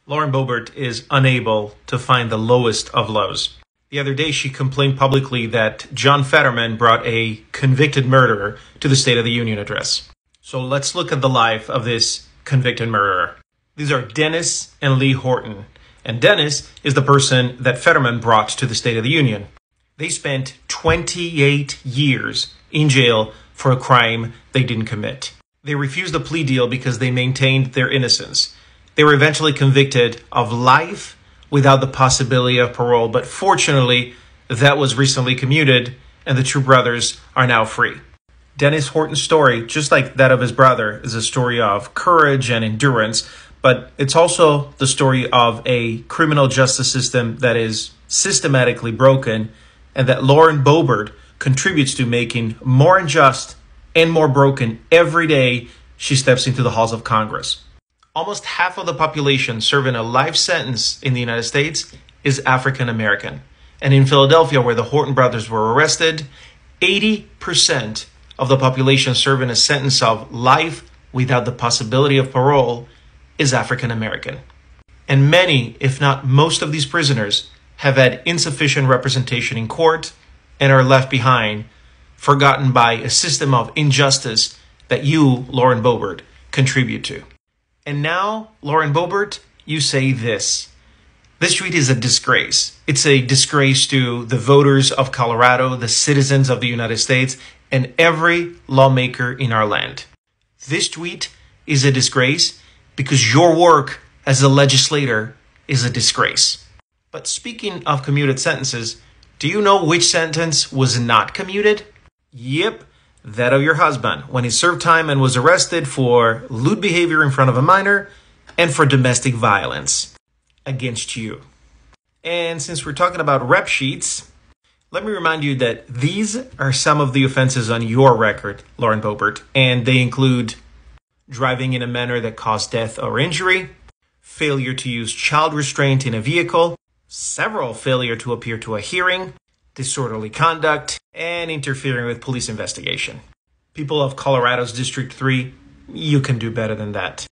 Lauren Boebert is unable to find the lowest of lows. The other day, she complained publicly that John Fetterman brought a convicted murderer to the State of the Union address. So let's look at the life of this convicted murderer. These are Dennis and Lee Horton. And Dennis is the person that Fetterman brought to the State of the Union. They spent 28 years in jail for a crime they didn't commit. They refused a plea deal because they maintained their innocence. They were eventually convicted of life without the possibility of parole, but fortunately, that was recently commuted, and the two brothers are now free. Dennis Horton's story, just like that of his brother, is a story of courage and endurance, but it's also the story of a criminal justice system that is systematically broken and that Lauren Boebert contributes to making more unjust and more broken every day she steps into the halls of Congress. Almost half of the population serving a life sentence in the United States is African American. And in Philadelphia, where the Horton brothers were arrested, 80% of the population serving a sentence of life without the possibility of parole is African American. And many, if not most of these prisoners, have had insufficient representation in court and are left behind, forgotten by a system of injustice that you, Lauren Boebert, contribute to. And now, Lauren Boebert, you say this. This tweet is a disgrace. It's a disgrace to the voters of Colorado, the citizens of the United States, and every lawmaker in our land. This tweet is a disgrace because your work as a legislator is a disgrace. But speaking of commuted sentences, do you know which sentence was not commuted? Yep. That of your husband, when he served time and was arrested for lewd behavior in front of a minor and for domestic violence against you. And since we're talking about rep sheets, let me remind you that these are some of the offenses on your record, Lauren Boebert, and they include driving in a manner that caused death or injury, failure to use child restraint in a vehicle, several failure to appear to a hearing, disorderly conduct, and interfering with police investigation. People of Colorado's District 3, you can do better than that.